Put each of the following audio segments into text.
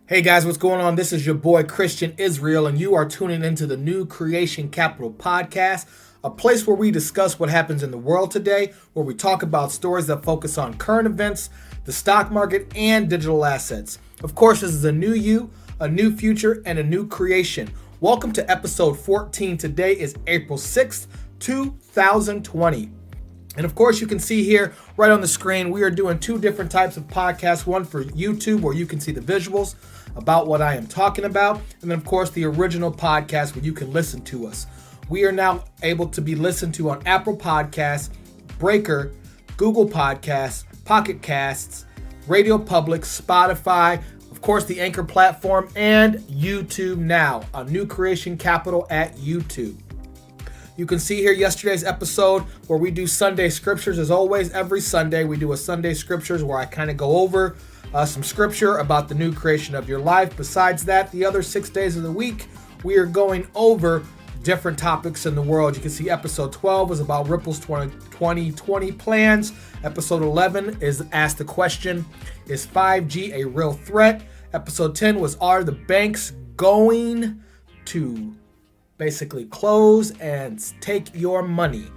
Hey guys, what's going on? This is your boy Christian Israel, and you are tuning into the New Creation Capital Podcast, a place where we discuss what happens in the world today, where we talk about stories that focus on current events, the stock market, and digital assets. Of course, this is a new you, a new future, and a new creation. Welcome to episode 14. Today is April 6th, 2020. And of course, you can see here right on the screen, we are doing two different types of podcasts. One for YouTube, where you can see the visuals about what I am talking about. And then, of course, the original podcast where you can listen to us. We are now able to be listened to on Apple Podcasts, Breaker, Google Podcasts, Pocket Casts, Radio Public, Spotify, of course, the Anchor platform, and YouTube now on New Creation Capital at YouTube. You can see here yesterday's episode where we do Sunday scriptures. As always, every Sunday we do a Sunday scriptures where I kind of go over some scripture about the new creation of your life. Besides that, the other 6 days of the week, we are going over different topics in the world. You can see episode 12 is about Ripple's 2020 plans. Episode 11 is Ask the Question, is 5G a real threat? Episode 10 was, are the banks going to basically close and take your money?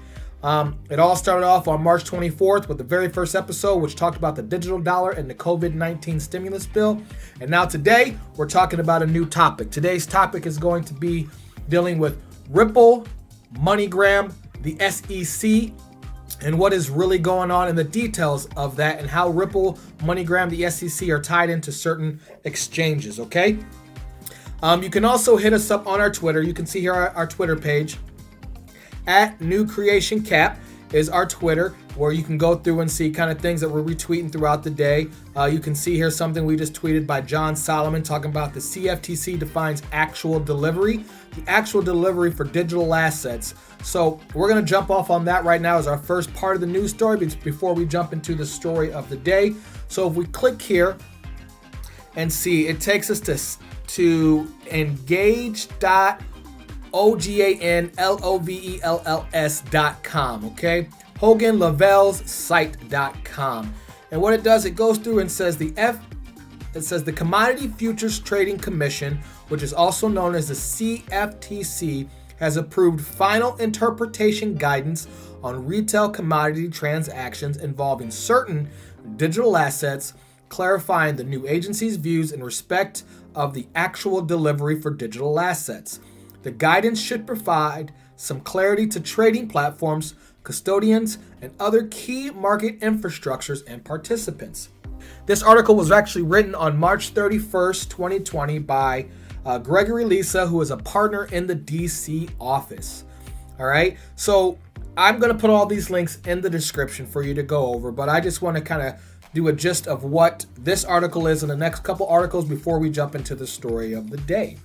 It all started off on March 24th with the very first episode, which talked about the digital dollar and the COVID-19 stimulus bill. And now today, we're talking about a new topic. Today's topic is going to be dealing with Ripple, MONEYGRAM, the SEC, and what is really going on and the details of that and how Ripple, MONEYGRAM, the SEC are tied into certain exchanges, okay? You can also hit us up on our Twitter. You can see here our Twitter page. At New Creation Cap is our Twitter, where you can go through and see kind of things that we're retweeting throughout the day. You can see here something we just tweeted by John Solomon talking about the CFTC defines actual delivery, the actual delivery for digital assets. So we're going to jump off on that right now as our first part of the news story before we jump into the story of the day. So if we click here and see, it takes us to engage.oganlovells.com, okay? Hogan Lovells site.com. And what it does, it goes through and says the Commodity Futures Trading Commission, which is also known as the CFTC, has approved final interpretation guidance on retail commodity transactions involving certain digital assets, clarifying the new agency's views in respect of the actual delivery for digital assets. The guidance should provide some clarity to trading platforms, custodians, and other key market infrastructures and participants. This article was actually written on March 31st, 2020 by Gregory Lisa, who is a partner in the DC office. All right, so I'm going to put all these links in the description for you to go over, but I just want to kind of do a gist of what this article is and the next couple articles before we jump into the story of the day.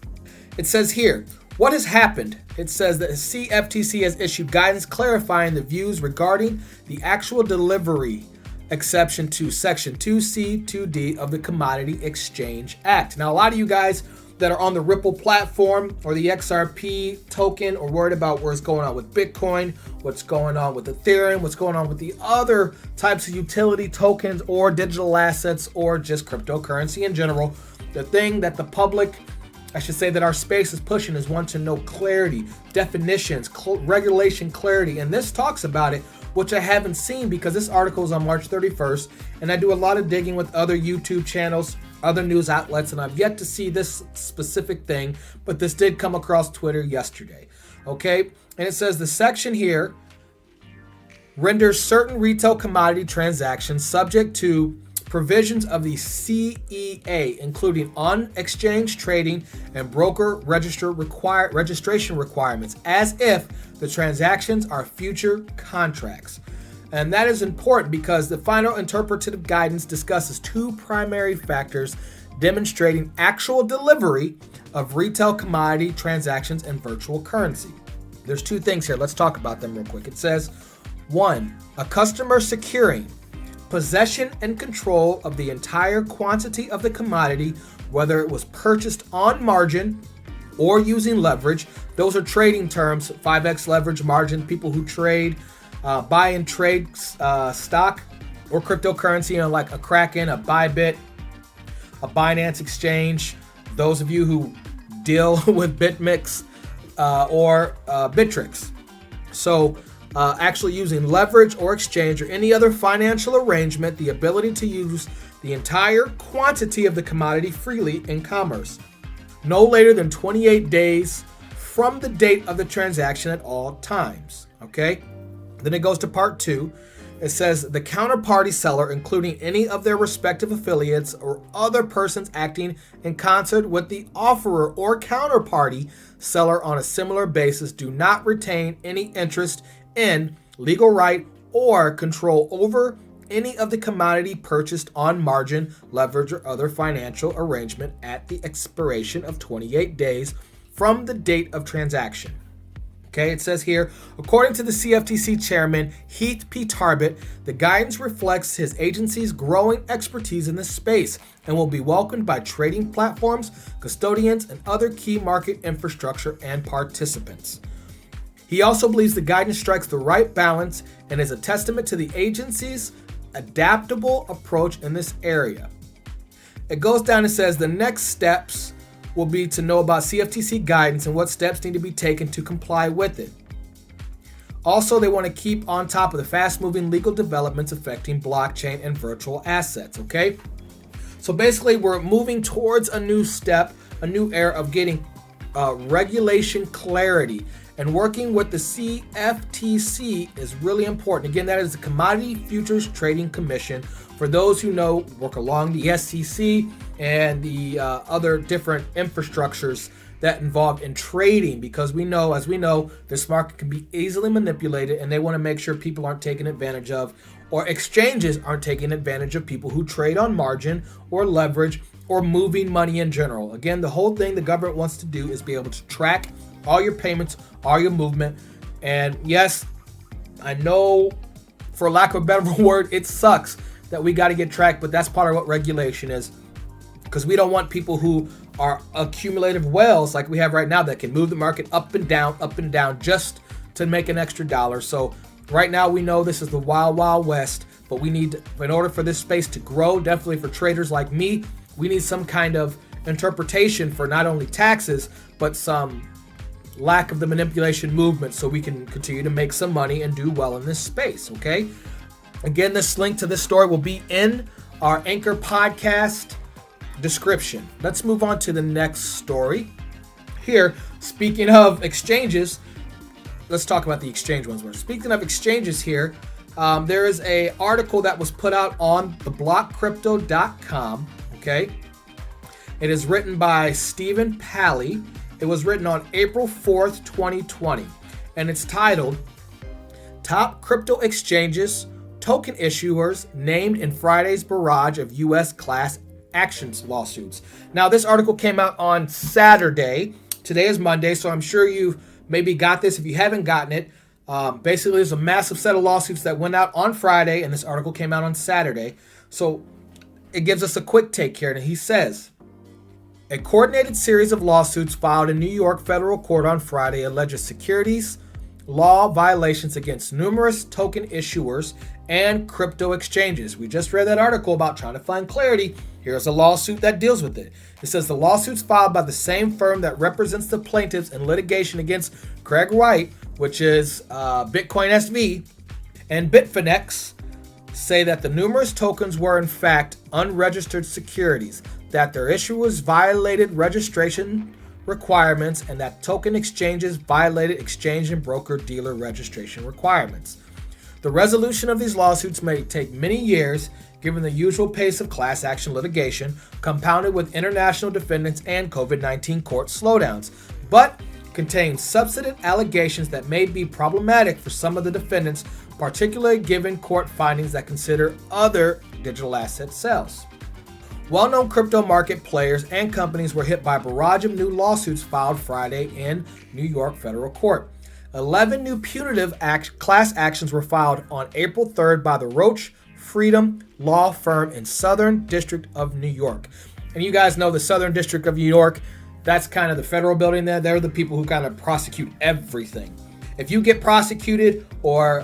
It says here, what has happened? It says that the CFTC has issued guidance clarifying the views regarding the actual delivery exception to Section 2C, 2D of the Commodity Exchange Act. Now, a lot of you guys that are on the Ripple platform or the XRP token or worried about what's going on with Bitcoin, what's going on with Ethereum, what's going on with the other types of utility tokens or digital assets or just cryptocurrency in general, the thing that the public, I should say that our space is pushing is want to know clarity, definitions, regulation clarity. And this talks about it, which I haven't seen because this article is on March 31st. And I do a lot of digging with other YouTube channels, other news outlets, and I've yet to see this specific thing, but this did come across Twitter yesterday. Okay, and it says the section here renders certain retail commodity transactions subject to provisions of the CEA, including on-exchange trading and broker registration requirements, as if the transactions are future contracts. And that is important because the final interpretive guidance discusses two primary factors demonstrating actual delivery of retail commodity transactions and virtual currency. There's two things here. Let's talk about them real quick. It says, 1, a customer securing possession and control of the entire quantity of the commodity, whether it was purchased on margin or using leverage. Those are trading terms, 5x leverage margin, people who trade buy and trade stock or cryptocurrency, like a Kraken, a Bybit, a Binance exchange, those of you who deal with BitMix or Bittrex. So actually using leverage or exchange or any other financial arrangement, the ability to use the entire quantity of the commodity freely in commerce, no later than 28 days from the date of the transaction at all times. Okay? Then it goes to part 2. It says the counterparty seller, including any of their respective affiliates or other persons acting in concert with the offerer or counterparty seller on a similar basis, do not retain any interest in, legal right, or control over any of the commodity purchased on margin, leverage, or other financial arrangement at the expiration of 28 days from the date of transaction. Okay, it says here, according to the CFTC chairman, Heath P. Tarbett, the guidance reflects his agency's growing expertise in this space and will be welcomed by trading platforms, custodians, and other key market infrastructure and participants. He also believes the guidance strikes the right balance and is a testament to the agency's adaptable approach in this area. It goes down and says the next steps will be to know about CFTC guidance and what steps need to be taken to comply with it. Also, they want to keep on top of the fast-moving legal developments affecting blockchain and virtual assets, okay? So basically, we're moving towards a new step, a new era of getting regulation clarity. And working with the CFTC is really important. Again, that is the Commodity Futures Trading Commission. For those who know, work along the SEC and the other different infrastructures that involve in trading, because we know, as we know, this market can be easily manipulated, and they want to make sure people aren't taken advantage of, or exchanges aren't taking advantage of people who trade on margin or leverage or moving money in general. Again, the whole thing the government wants to do is be able to track all your payments, all your movement. And yes, I know, for lack of a better word, it sucks that we got to get tracked, but that's part of what regulation is, because we don't want people who are accumulative whales like we have right now that can move the market up and down just to make an extra dollar. So right now we know this is the wild, wild west, but we need, in order for this space to grow, definitely for traders like me, we need some kind of interpretation for not only taxes, but some lack of the manipulation movement so we can continue to make some money and do well in this space, okay? Again, this link to this story will be in our Anchor podcast description. Let's move on to the next story. Here, speaking of exchanges, let's talk about the exchange ones. Speaking of exchanges here, there is a article that was put out on theblockcrypto.com, okay? It is written by Stephen Pally. It was written on April 4th, 2020, and it's titled, Top Crypto Exchanges, Token Issuers Named in Friday's Barrage of U.S. Class Actions Lawsuits. Now, this article came out on Saturday. Today is Monday, so I'm sure you maybe got this. If you haven't gotten it, basically there's a massive set of lawsuits that went out on Friday, and this article came out on Saturday. So it gives us a quick take here, and he says, a coordinated series of lawsuits filed in New York federal court on Friday alleges securities law violations against numerous token issuers and crypto exchanges. We just read that article about trying to find clarity. Here's a lawsuit that deals with it. It says the lawsuits filed by the same firm that represents the plaintiffs in litigation against Craig Wright, which is Bitcoin SV, and Bitfinex, say that the numerous tokens were in fact unregistered securities, that their issuers violated registration requirements, and that token exchanges violated exchange and broker-dealer registration requirements. The resolution of these lawsuits may take many years, given the usual pace of class action litigation, compounded with international defendants and COVID-19 court slowdowns, but contain substantive allegations that may be problematic for some of the defendants, particularly given court findings that consider other digital asset sales. Well-known crypto market players and companies were hit by a barrage of new lawsuits filed Friday in New York federal court. 11 new punitive class actions were filed on April 3rd by the Roche Freedom Law Firm in Southern District of New York. And you guys know the Southern District of New York, that's kind of the federal building there. They're the people who kind of prosecute everything. If you get prosecuted or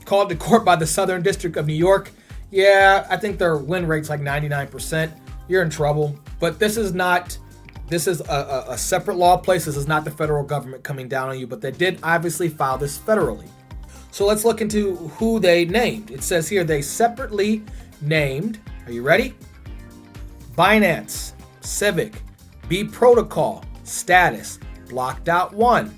called to court by the Southern District of New York, yeah, I think their win rate's like 99%. you're in trouble. But this is a separate law place. This is not the federal government coming down on you, but they did obviously file this federally. So let's look into who they named. It says here they separately named, are you ready? Binance, Civic, B Protocol, Status, Block.1,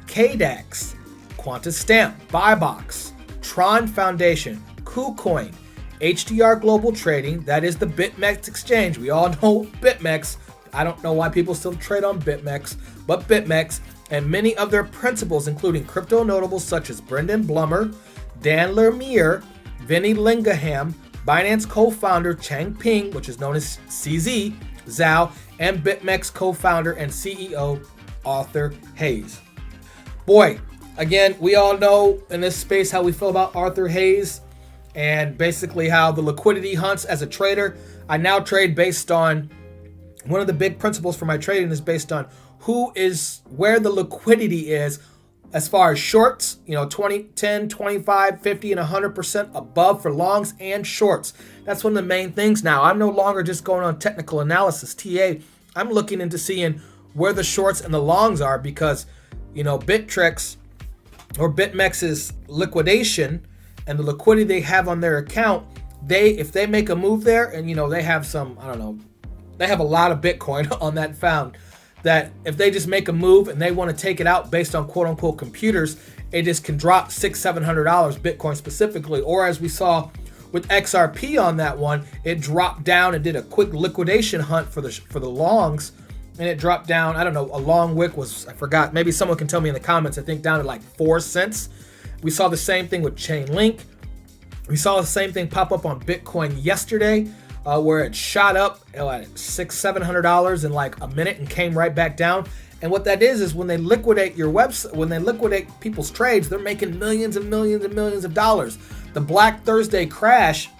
KDAX, QuantaStamp, Buybox, Tron Foundation, KuCoin, HDR Global Trading, that is the BitMEX exchange. We all know BitMEX. I don't know why people still trade on BitMEX, but BitMEX, and many of their principals, including crypto notables such as Brendan Blummer, Dan Lermier, Vinny Lingham, Binance co-founder Chang Ping, which is known as CZ, Zhao, and BitMEX co-founder and CEO Arthur Hayes. Boy, again, we all know in this space how we feel about Arthur Hayes and basically how the liquidity hunts as a trader. I now trade based on, one of the big principles for my trading is based on where the liquidity is as far as shorts, 20, 10, 25, 50, and 100% above for longs and shorts. That's one of the main things now. I'm no longer just going on technical analysis, TA. I'm looking into seeing where the shorts and the longs are because, Bittrex or BitMEX's liquidation and the liquidity they have on their account, if they make a move there and, they have some, they have a lot of Bitcoin on that found, that if they just make a move and they want to take it out based on quote unquote computers, it just can drop $600-700 Bitcoin specifically. Or as we saw with XRP on that one, it dropped down and did a quick liquidation hunt for the longs, and it dropped down. I don't know, a long wick was, I forgot, maybe someone can tell me in the comments, I think down to like 4 cents. We saw the same thing with Chainlink. We saw the same thing pop up on Bitcoin yesterday, where it shot up at $600-700 in like a minute and came right back down. And what that is when they liquidate your website, when they liquidate people's trades, they're making millions and millions and millions of dollars. The Black Thursday crash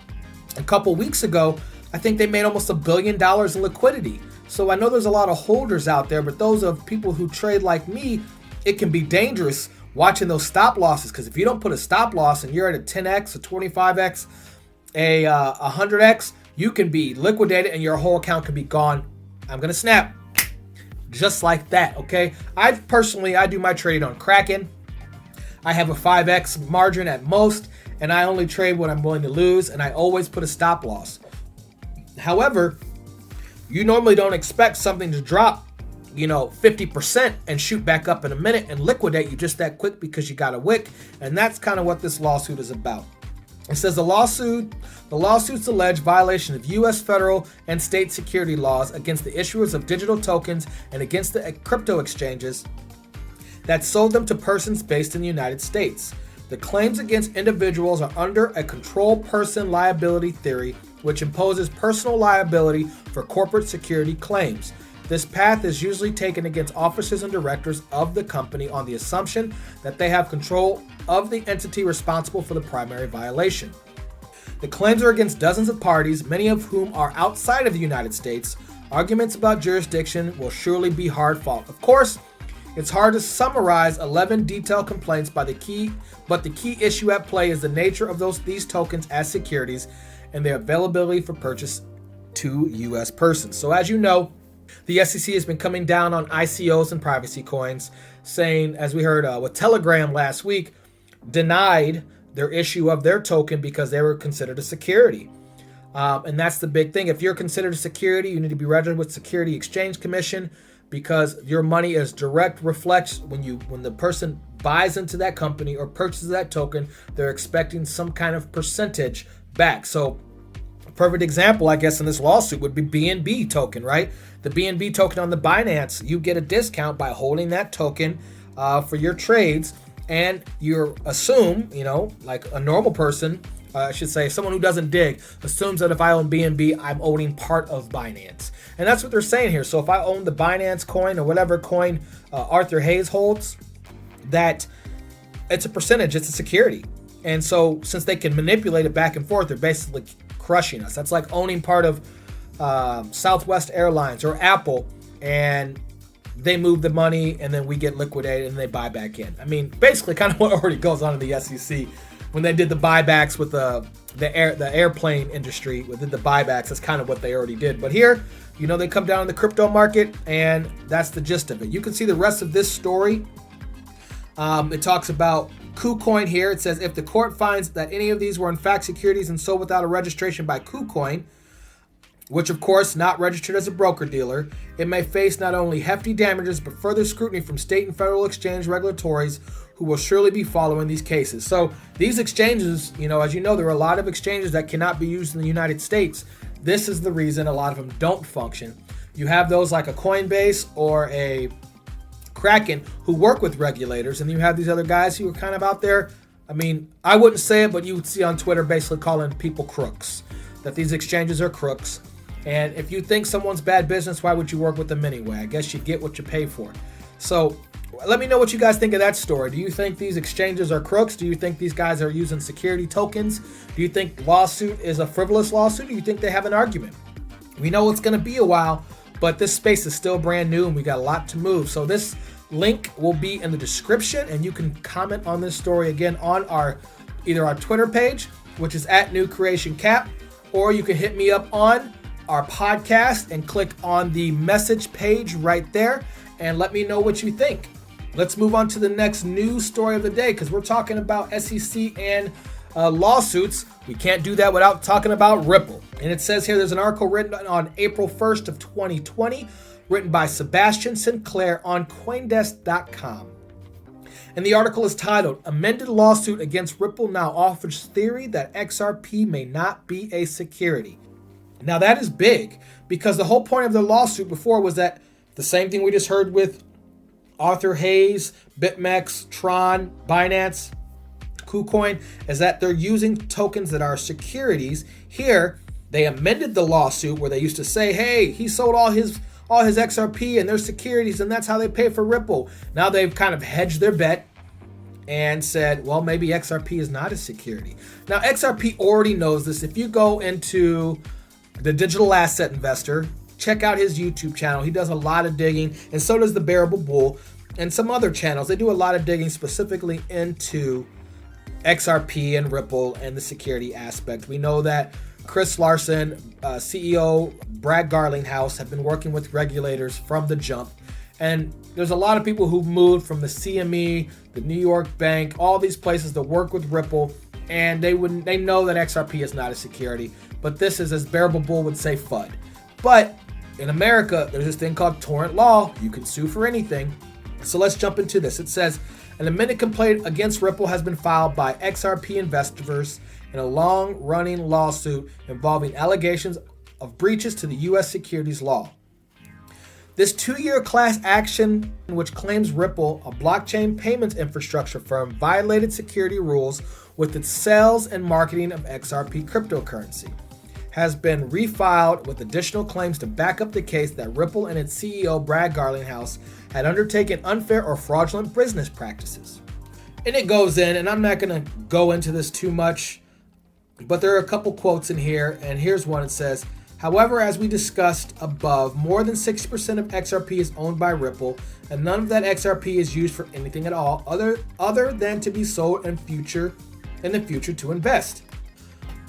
a couple weeks ago, I think they made almost $1 billion in liquidity. So I know there's a lot of holders out there, but those of people who trade like me, it can be dangerous watching those stop losses, because if you don't put a stop loss and you're at a 10x, a 25x, a 100x, you can be liquidated and your whole account can be gone. I'm going to snap. Just like that, okay? I do my trading on Kraken. I have a 5x margin at most, and I only trade when I'm willing to lose, and I always put a stop loss. However, you normally don't expect something to drop, 50% and shoot back up in a minute and liquidate you just that quick because you got a wick, and that's kind of what this lawsuit is about. It says the lawsuits allege violation of U.S. federal and state security laws against the issuers of digital tokens and against the crypto exchanges that sold them to persons based in the United States. The claims against individuals are under a control person liability theory, which imposes personal liability for corporate security claims. This path is usually taken against officers and directors of the company on the assumption that they have control of the entity responsible for the primary violation. The claims are against dozens of parties, many of whom are outside of the United States. Arguments about jurisdiction will surely be hard-fought. Of course, it's hard to summarize 11 detailed complaints but the key issue at play is the nature of these tokens as securities and their availability for purchase to U.S. persons. So as you know, the SEC has been coming down on ICOs and privacy coins, saying, as we heard with Telegram last week, denied their issue of their token because they were considered a security. And that's the big thing. If you're considered a security, you need to be registered with Security Exchange Commission, because your money is direct reflects when the person buys into that company or purchases that token, they're expecting some kind of percentage back. So a perfect example, I guess, in this lawsuit would be BNB token, right? The BNB token on the Binance, you get a discount by holding that token for your trades, and you assume, like a normal person, I should say, someone who doesn't dig, assumes that if I own BNB, I'm owning part of Binance. And that's what they're saying here. So if I own the Binance coin or whatever coin Arthur Hayes holds, that it's a percentage, it's a security. And so since they can manipulate it back and forth, they're basically crushing us. That's like owning part of Southwest Airlines or Apple, and they move the money and then we get liquidated and they buy back in. I mean, basically kind of what already goes on in the SEC when they did the buybacks with the airplane industry within the buybacks. That's kind of what they already did. But here, they come down in the crypto market, and that's the gist of it. You can see the rest of this story. It talks about KuCoin here. It says, if the court finds that any of these were in fact securities and sold without a registration by KuCoin, which of course not registered as a broker-dealer, it may face not only hefty damages but further scrutiny from state and federal exchange regulators who will surely be following these cases. So these exchanges, as you know, there are a lot of exchanges that cannot be used in the United States. This is the reason a lot of them don't function. You have those like a Coinbase or a Kraken who work with regulators, and you have these other guys who are kind of out there. I mean, I wouldn't say it, but you would see on Twitter basically calling people crooks, that these exchanges are crooks. And if you think someone's bad business, why would you work with them anyway? I guess you get what you pay for. So let me know what you guys think of that story. Do you think these exchanges are crooks? Do you think these guys are using security tokens? Do you think lawsuit is a frivolous lawsuit? Do you think they have an argument? We know it's going to be a while, but this space is still brand new and we got a lot to move. So this link will be in the description, and you can comment on this story again on either our Twitter page, which is @NewCreationCap, or you can hit me up on our podcast and click on the message page right there and let me know what you think. Let's move on to the next news story of the day, because we're talking about SEC and lawsuits. We can't do that without talking about Ripple. And it says here there's an article written on April 1st of 2020, written by Sebastian Sinclair on Coindesk.com. And the article is titled, Amended Lawsuit Against Ripple Now Offers Theory That XRP May Not Be a Security. Now that is big, because the whole point of the lawsuit before was that the same thing we just heard with Arthur Hayes, BitMEX, Tron, Binance, KuCoin, is that they're using tokens that are securities. Here, they amended the lawsuit where they used to say, hey, he sold all his XRP and their securities, and that's how they pay for Ripple. Now they've kind of hedged their bet and said, well, maybe XRP is not a security. Now, XRP already knows this. If you go into the Digital Asset Investor, check out his YouTube channel. He does a lot of digging, and so does the Bearable Bull and some other channels. They do a lot of digging specifically into XRP and Ripple and the security aspect. We know that Chris Larson, CEO, Brad Garlinghouse have been working with regulators from the jump. And there's a lot of people who've moved from the CME, the New York Bank, all these places to work with Ripple, and they know that XRP is not a security. But this is, as Bearable Bull would say, FUD. But in America, there's this thing called torrent law. You can sue for anything. So let's jump into this. It says, an amended complaint against Ripple has been filed by XRP investors in a long-running lawsuit involving allegations of breaches to the U.S. securities law. This 2-year class action, which claims Ripple, a blockchain payments infrastructure firm, violated security rules with its sales and marketing of XRP cryptocurrency, has been refiled with additional claims to back up the case that Ripple and its CEO, Brad Garlinghouse, had undertaken unfair or fraudulent business practices. And it goes in, and I'm not going to go into this too much, but there are a couple quotes in here, and here's one. It says, however, as we discussed above, more than 60% of XRP is owned by Ripple, and none of that XRP is used for anything at all other than to be sold in the future to invest.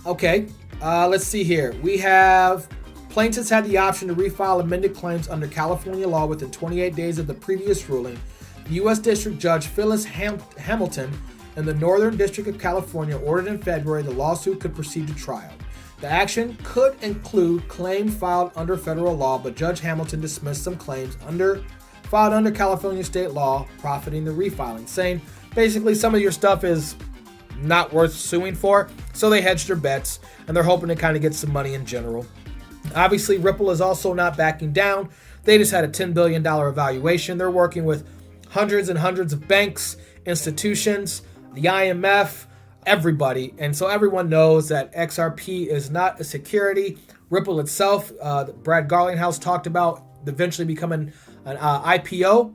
Okay, let's see here. We have plaintiffs had the option to refile amended claims under California law within 28 days of the previous ruling. The U.S. District Judge Phyllis Hamilton in the Northern District of California ordered in February the lawsuit could proceed to trial. The action could include claims filed under federal law, but Judge Hamilton dismissed some claims filed under California state law, profiting the refiling, saying basically some of your stuff is not worth suing for, so they hedged their bets, and they're hoping to kind of get some money in general. Obviously, Ripple is also not backing down. They just had a $10 billion evaluation. They're working with hundreds and hundreds of banks, institutions, the IMF, everybody, and so everyone knows that XRP is not a security. Ripple itself, Brad Garlinghouse talked about eventually becoming an IPO,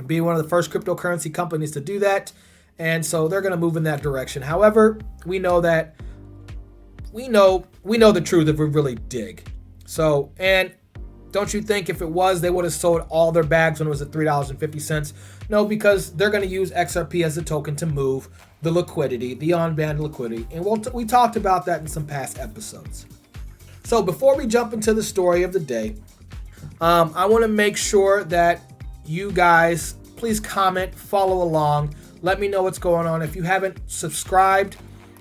being one of the first cryptocurrency companies to do that. And so they're going to move in that direction. However, we know the truth if we really dig. So, and don't you think if it was, they would have sold all their bags when it was at $3.50? No, because they're going to use XRP as a token to move the liquidity, the on-band liquidity. And we talked about that in some past episodes. So before we jump into the story of the day, I want to make sure that you guys please comment, follow along, let me know what's going on. If you haven't subscribed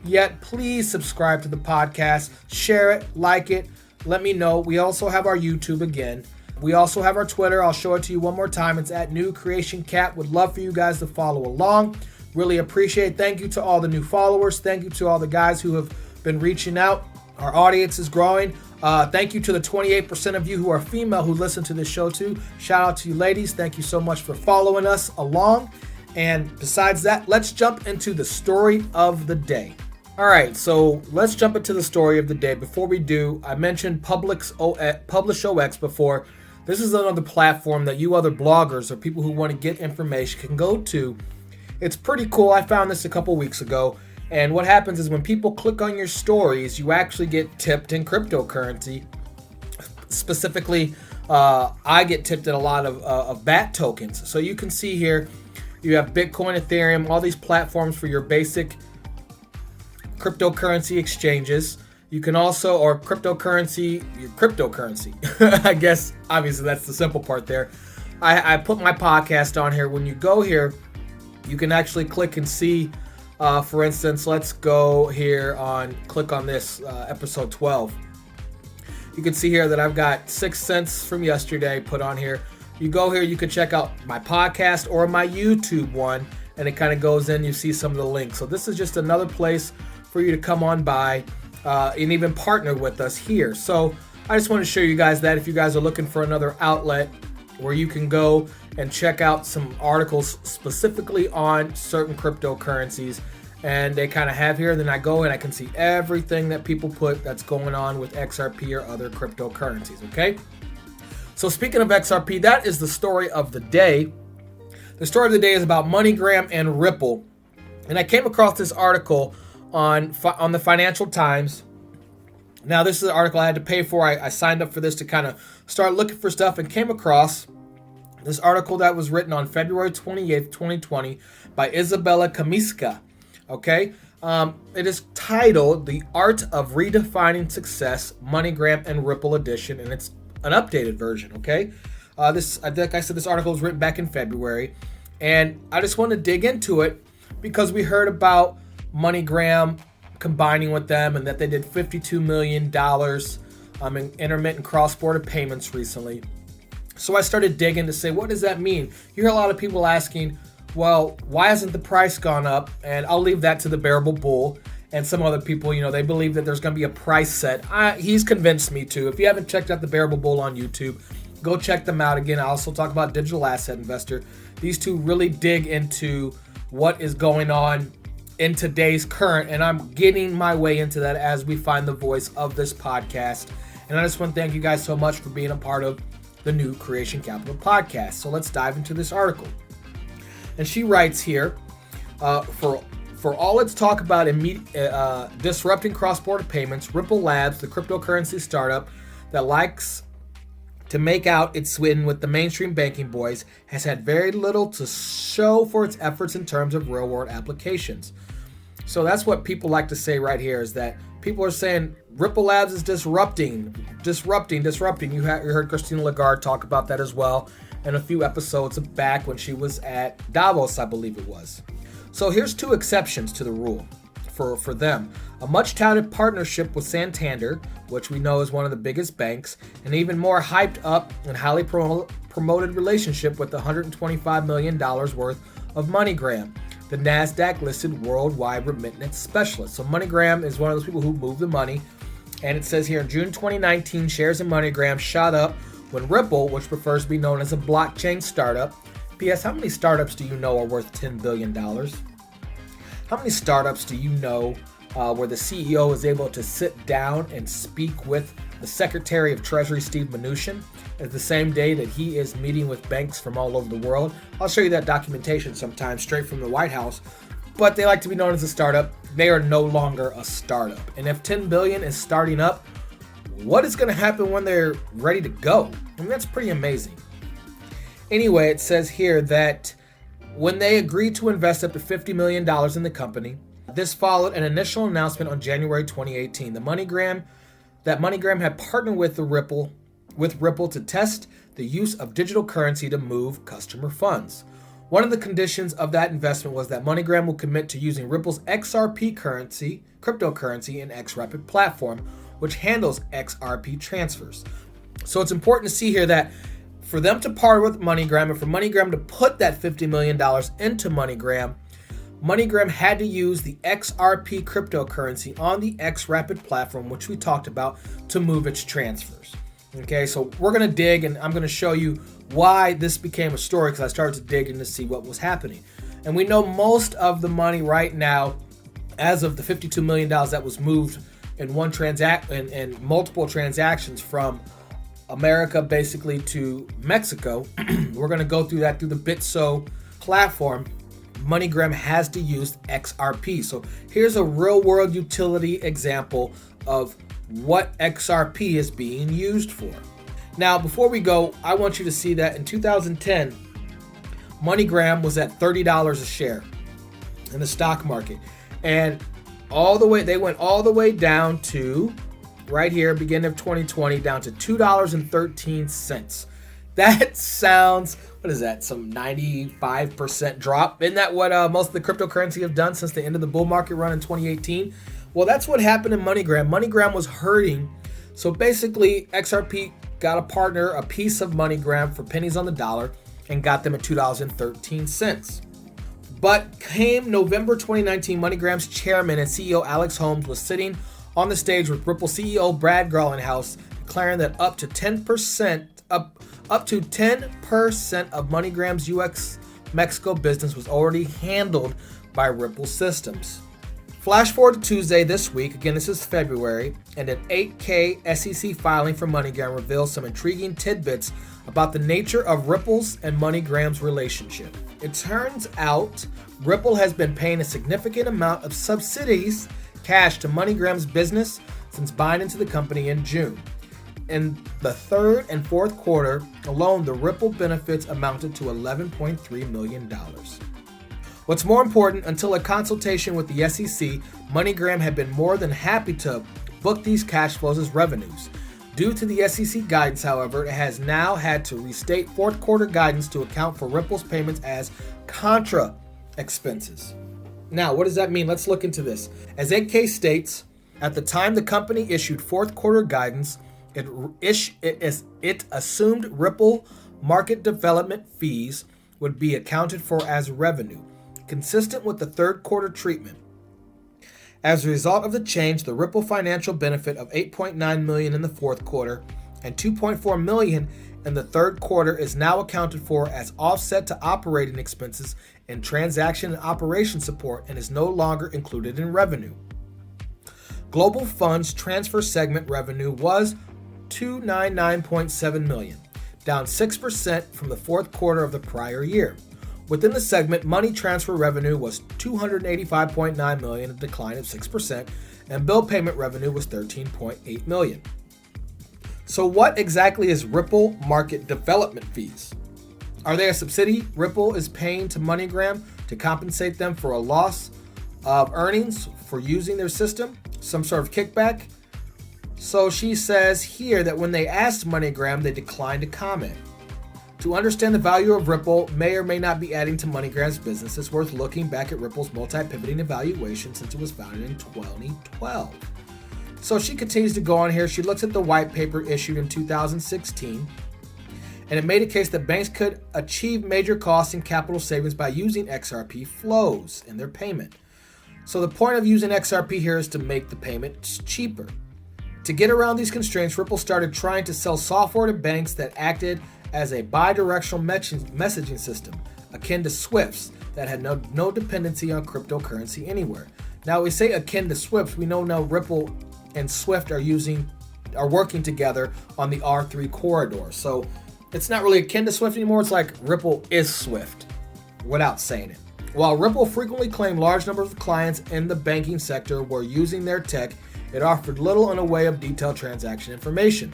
yet, please subscribe to the podcast, share it, like it, let me know. We also have our YouTube again. We also have our Twitter. I'll show it to you one more time. It's at New Creation Cat. Would love for you guys to follow along. Really appreciate it. Thank you to all the new followers. Thank you to all the guys who have been reaching out. Our audience is growing. Thank you to the 28% of you who are female who listen to this show too. Shout out to you ladies. Thank you so much for following us along. And besides that, let's jump into the story of the day. All right, so let's jump into the story of the day. Before we do, I mentioned PublishOX before. This is another platform that you other bloggers or people who want to get information can go to. It's pretty cool. I found this a couple weeks ago. And what happens is when people click on your stories, you actually get tipped in cryptocurrency. Specifically, I get tipped in a lot of BAT tokens. So you can see here, you have Bitcoin, Ethereum, all these platforms for your basic cryptocurrency exchanges. You can also, or cryptocurrency, I guess, obviously that's the simple part there. I put my podcast on here. When you go here, you can actually click and see, for instance, let's go here click on this, episode 12. You can see here that I've got 6 cents from yesterday put on here. You go here, you can check out my podcast or my YouTube one, and it kind of goes in, you see some of the links. So this is just another place for you to come on by and even partner with us here. So I just want to show you guys that if you guys are looking for another outlet where you can go and check out some articles specifically on certain cryptocurrencies, and they kind of have here, then I go and I can see everything that people put that's going on with XRP or other cryptocurrencies, okay? So speaking of XRP, that is the story of the day. The story of the day is about MoneyGram and Ripple. And I came across this article on the Financial Times. Now, this is an article I had to pay for. I signed up for this to kind of start looking for stuff and came across this article that was written on February 28th, 2020 by Isabella Kamiska. Okay? It is titled The Art of Redefining Success, MoneyGram and Ripple Edition, and it's an updated version, okay? Like I said, this article was written back in February, and I just want to dig into it because we heard about MoneyGram combining with them and that they did $52 million in intermittent cross-border payments recently. So I started digging to say, what does that mean? You hear a lot of people asking, well, why hasn't the price gone up? And I'll leave that to the Bearable Bull and some other people. You know, they believe that there's going to be a price set. He's convinced me to. If you haven't checked out the Bearable Bull on YouTube, go check them out. Again, I also talk about Digital Asset Investor. These two really dig into what is going on in today's current, and I'm getting my way into that as we find the voice of this podcast. And I just want to thank you guys so much for being a part of the New Creation Capital podcast. So let's dive into this article. And she writes here, for all its talk about disrupting cross-border payments, Ripple Labs, the cryptocurrency startup that likes to make out its win with the mainstream banking boys, has had very little to show for its efforts in terms of real-world applications. So that's what people like to say right here, is that people are saying Ripple Labs is disrupting. You heard Christina Lagarde talk about that as well in a few episodes back when she was at Davos, I believe it was. So here's two exceptions to the rule for them. A much-touted partnership with Santander, which we know is one of the biggest banks, and even more hyped up and highly promoted relationship with the $125 million worth of MoneyGram, the NASDAQ-listed worldwide remittance specialist. So MoneyGram is one of those people who move the money, and it says here in June 2019, shares in MoneyGram shot up when Ripple, which prefers to be known as a blockchain startup. P.S. How many startups do you know are worth $10 billion? How many startups do you know where the CEO is able to sit down and speak with the Secretary of Treasury, Steve Mnuchin, at the same day that he is meeting with banks from all over the world? I'll show you that documentation sometime straight from the White House. But they like to be known as a startup. They are no longer a startup. And if 10 billion is starting up, what is going to happen when they're ready to go? I mean, that's pretty amazing. Anyway, it says here that when they agreed to invest up to $50 million in the company. This followed an initial announcement on January 2018. MoneyGram had partnered with Ripple to test the use of digital currency to move customer funds. One of the conditions of that investment was that MoneyGram will commit to using Ripple's XRP cryptocurrency and XRapid platform, which handles XRP transfers. So it's important to see here that for them to partner with MoneyGram and for MoneyGram to put that $50 million into MoneyGram had to use the XRP cryptocurrency on the XRapid platform, which we talked about, to move its transfers. Okay, so we're going to dig, and I'm going to show you why this became a story, because I started to dig in to see what was happening. And we know most of the money right now, as of the $52 million that was moved in one in multiple transactions from America basically to Mexico, we're going to go through that through the Bitso platform. MoneyGram has to use XRP. So here's a real world utility example of what XRP is being used for. Now, before we go, I want you to see that in 2010, MoneyGram was at $30 a share in the stock market. And they went all the way down to right here, beginning of 2020, down to $2.13. That sounds, what is that, some 95% drop? Isn't that what most of the cryptocurrency have done since the end of the bull market run in 2018? Well, that's what happened in MoneyGram. MoneyGram was hurting. So basically, XRP got a piece of MoneyGram for pennies on the dollar and got them at $2.13. But came November 2019, MoneyGram's chairman and CEO Alex Holmes was sitting on the stage with Ripple CEO Brad Garlinghouse, declaring that up to 10% of MoneyGram's US Mexico business was already handled by Ripple systems. Flash forward to Tuesday this week, again this is February, and an 8K SEC filing for MoneyGram reveals some intriguing tidbits about the nature of Ripple's and MoneyGram's relationship. It turns out Ripple has been paying a significant amount of subsidies cash to MoneyGram's business since buying into the company in June. In the third and fourth quarter alone, the Ripple benefits amounted to $11.3 million. What's more important, until a consultation with the SEC, MoneyGram had been more than happy to book these cash flows as revenues. Due to the SEC guidance, however, it has now had to restate fourth quarter guidance to account for Ripple's payments as contra expenses. Now, what does that mean? Let's look into this. As 8K states, at the time the company issued fourth quarter guidance, it assumed Ripple market development fees would be accounted for as revenue, consistent with the third quarter treatment. As a result of the change, the Ripple financial benefit of $8.9 million in the fourth quarter and $2.4 million in the third quarter is now accounted for as offset to operating expenses and transaction and operation support and is no longer included in revenue. Global Funds transfer segment revenue was $299.7 million, down 6% from the fourth quarter of the prior year. Within the segment, money transfer revenue was $285.9 million, a decline of 6%, and bill payment revenue was $13.8 million. So what exactly is Ripple market development fees? Are they a subsidy Ripple is paying to MoneyGram to compensate them for a loss of earnings for using their system? Some sort of kickback? So she says here that when they asked MoneyGram, they declined to comment. To understand the value of Ripple may or may not be adding to MoneyGram's business, it's worth looking back at Ripple's multi-pivoting evaluation since it was founded in 2012. So she continues to go on here. She looks at the white paper issued in 2016, and it made a case that banks could achieve major cost and capital savings by using XRP flows in their payment. So the point of using XRP here is to make the payments cheaper. To get around these constraints, Ripple started trying to sell software to banks that acted as a bi-directional messaging system, akin to SWIFT's, that had no dependency on cryptocurrency anywhere. Now, we say akin to SWIFT, we know now Ripple and SWIFT are working together on the R3 corridor. So it's not really akin to SWIFT anymore. It's like Ripple is SWIFT, without saying it. While Ripple frequently claimed large numbers of clients in the banking sector were using their tech, it offered little in a way of detailed transaction information.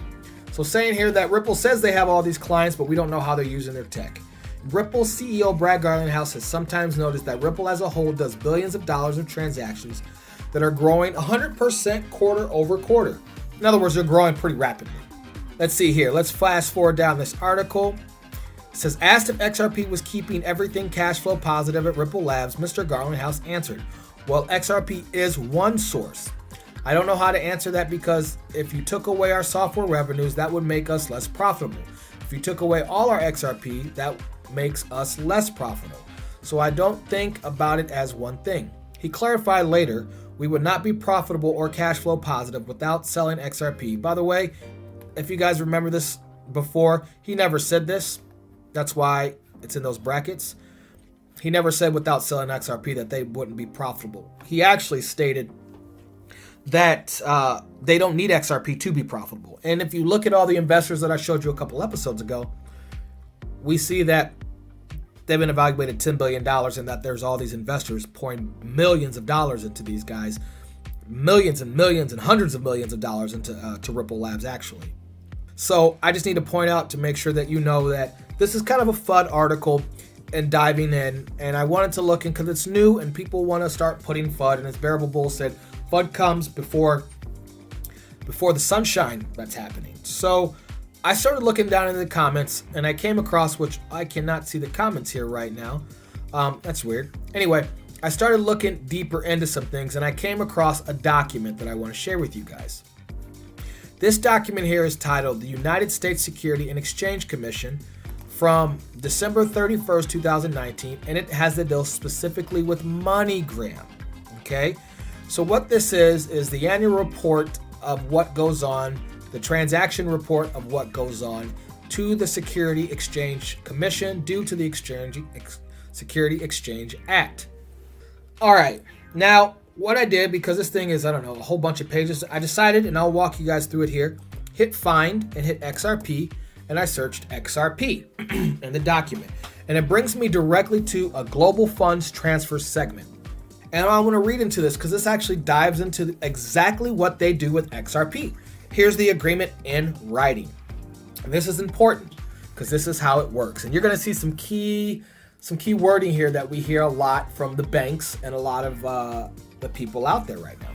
So saying here that Ripple says they have all these clients, but we don't know how they're using their tech. Ripple CEO Brad Garlinghouse has sometimes noticed that Ripple as a whole does billions of dollars of transactions that are growing 100% quarter over quarter. In other words, they're growing pretty rapidly. Let's see here. Let's fast forward down this article. It says, asked if XRP was keeping everything cash flow positive at Ripple Labs, Mr. Garlinghouse answered, well, XRP is one source. I don't know how to answer that because if you took away our software revenues, that would make us less profitable. If you took away all our XRP, that makes us less profitable. So I don't think about it as one thing. He clarified later, we would not be profitable or cash flow positive without selling XRP. By the way, if you guys remember this before, he never said this. That's why it's in those brackets. He never said without selling XRP that they wouldn't be profitable. He actually stated that they don't need XRP to be profitable. And if you look at all the investors that I showed you a couple episodes ago, we see that they've been evaluated $10 billion and that there's all these investors pouring millions of dollars into these guys, millions and millions and hundreds of millions of dollars into Ripple Labs actually. So I just need to point out to make sure that you know that this is kind of a FUD article and diving in, and I wanted to look in because it's new and people want to start putting FUD, and as Bearable Bull said, FUD comes before the sunshine that's happening. So I started looking down into the comments and I came across, which I cannot see the comments here right now. That's weird. Anyway, I started looking deeper into some things and I came across a document that I want to share with you guys. This document here is titled the United States Securities and Exchange Commission from December 31st, 2019, and it has to deal specifically with MONEYGRAM. Okay, so what this is the annual report of what goes on, the transaction report of what goes on to the Security Exchange Commission due to the Security Exchange Act. All right, now what I did, because this thing is, I don't know, a whole bunch of pages, I decided, and I'll walk you guys through it here, hit find and hit XRP, and I searched XRP in the document. And it brings me directly to a global funds transfer segment. And I want to read into this because this actually dives into exactly what they do with XRP. Here's the agreement in writing. And this is important because this is how it works. And you're going to see some key wording here that we hear a lot from the banks and a lot of the people out there right now.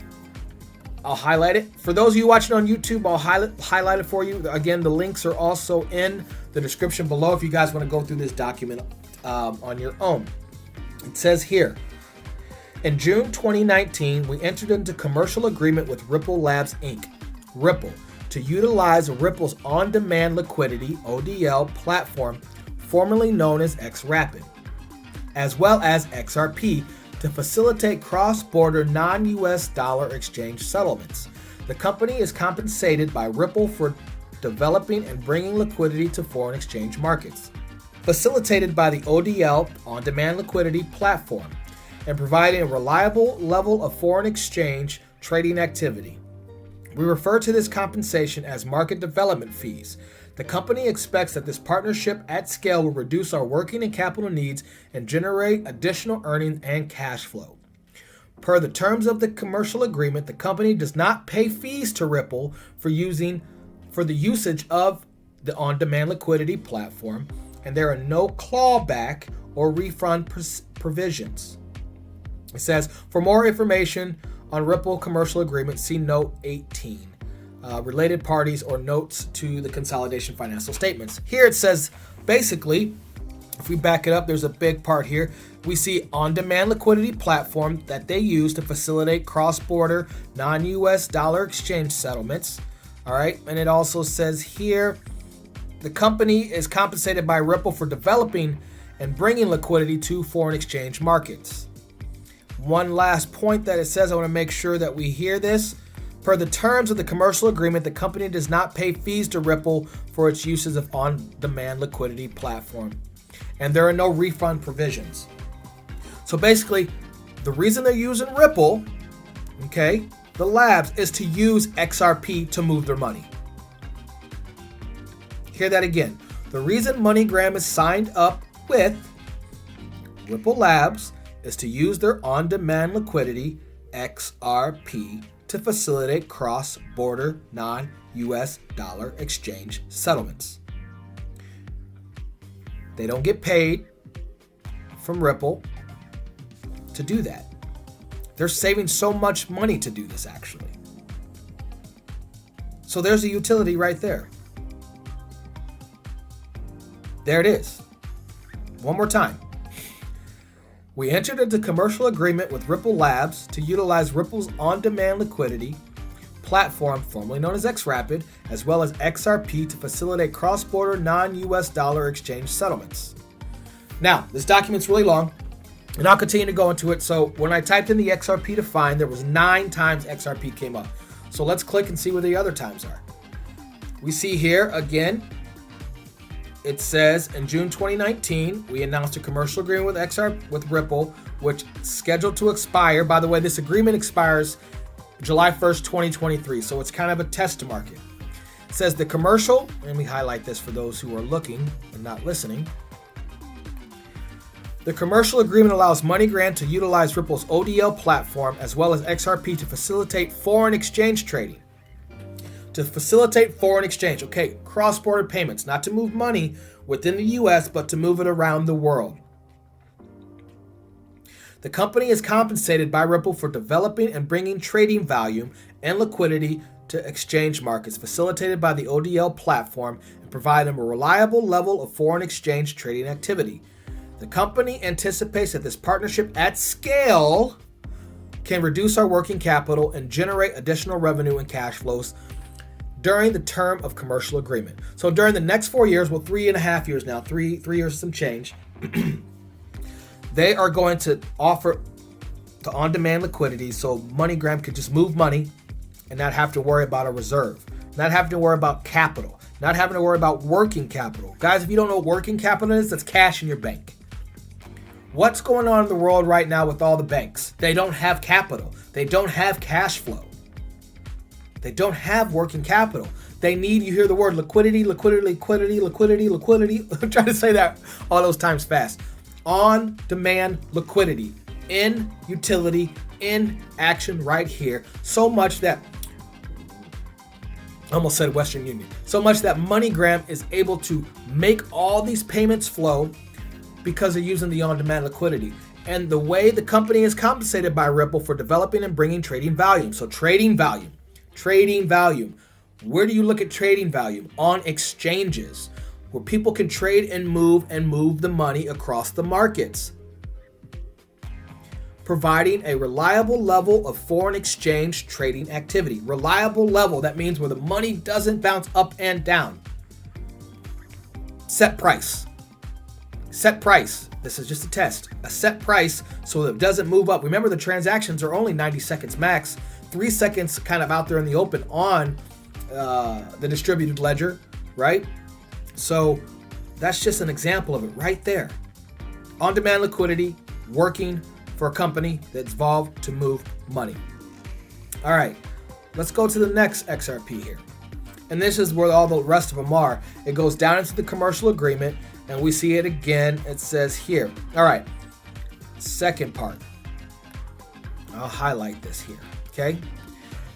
I'll highlight it. For those of you watching on YouTube, I'll highlight it for you. Again, the links are also in the description below if you guys want to go through this document on your own. It says here, in June 2019, we entered into commercial agreement with Ripple Labs, Inc., Ripple, to utilize Ripple's on-demand liquidity, ODL, platform, formerly known as XRapid, as well as XRP, to facilitate cross-border non-US dollar exchange settlements. The company is compensated by Ripple for developing and bringing liquidity to foreign exchange markets, facilitated by the ODL, on-demand liquidity platform, and providing a reliable level of foreign exchange trading activity. We refer to this compensation as market development fees. The company expects that this partnership at scale will reduce our working and capital needs and generate additional earnings and cash flow. Per the terms of the commercial agreement, the company does not pay fees to Ripple for the usage of the on-demand liquidity platform, and there are no clawback or refund provisions. It says, for more information on Ripple commercial agreement, see note 18. Related parties or notes to the consolidation financial statements. Here it says, basically, if we back it up, there's a big part here. We see on-demand liquidity platform that they use to facilitate cross-border non-US dollar exchange settlements. All right, and it also says here, the company is compensated by Ripple for developing and bringing liquidity to foreign exchange markets. One last point that it says, I want to make sure that we hear this. Per the terms of the commercial agreement, the company does not pay fees to Ripple for its uses of on-demand liquidity platform, and there are no refund provisions. So basically, the reason they're using Ripple, okay, the labs, is to use XRP to move their money. Hear that again. The reason MONEYGRAM is signed up with Ripple Labs is to use their on-demand liquidity, XRP, to facilitate cross-border non-US dollar exchange settlements. They don't get paid from Ripple to do that. They're saving so much money to do this, actually. So there's a utility right there. There it is. One more time. We entered into commercial agreement with Ripple Labs to utilize Ripple's on-demand liquidity platform, formerly known as XRapid, as well as XRP to facilitate cross-border non-US dollar exchange settlements. Now, this document's really long, and I'll continue to go into it. So when I typed in the XRP to find, there was 9 times XRP came up. So let's click and see where the other times are. We see here, again, it says in June 2019, we announced a commercial agreement with Ripple, which is scheduled to expire. By the way, this agreement expires July 1st, 2023. So it's kind of a test market. It says the commercial, and we highlight this for those who are looking and not listening. The commercial agreement allows MoneyGram to utilize Ripple's ODL platform as well as XRP to facilitate foreign exchange trading. To facilitate foreign exchange, okay, cross-border payments, not to move money within the US, but to move it around the world. The company is compensated by Ripple for developing and bringing trading volume and liquidity to exchange markets facilitated by the ODL platform and provide them a reliable level of foreign exchange trading activity. The company anticipates that this partnership at scale can reduce our working capital and generate additional revenue and cash flows during the term of commercial agreement. So during the next 4 years, well, 3.5 years now, three years some change, they are going to offer the on-demand liquidity so MoneyGram could just move money and not have to worry about a reserve, not having to worry about capital, not having to worry about working capital. Guys, if you don't know what working capital is, that's cash in your bank. What's going on in the world right now with all the banks? They don't have capital. They don't have cash flow. They don't have working capital. They need, you hear the word liquidity, liquidity, liquidity, liquidity, liquidity. I'm trying to say that all those times fast. On-demand liquidity, in utility, in action right here. So much that, I almost said Western Union, so much that MoneyGram is able to make all these payments flow because they're using the on-demand liquidity. And the way the company is compensated by Ripple for developing and bringing trading volume. So trading volume. Where do you look at trading volume? On exchanges, where people can trade and move the money across the markets. Providing a reliable level of foreign exchange trading activity. Reliable level, that means where the money doesn't bounce up and down. Set price. Set price. This is just a test. A set price so that it doesn't move up. Remember, the transactions are only 90 seconds max. 3 seconds kind of out there in the open on the distributed ledger, right? So that's just an example of it right there. On-demand liquidity, working for a company that's evolved to move money. All right, let's go to the next XRP here. And this is where all the rest of them are. It goes down into the commercial agreement, and we see it again. It says here. All right, second part. I'll highlight this here, okay?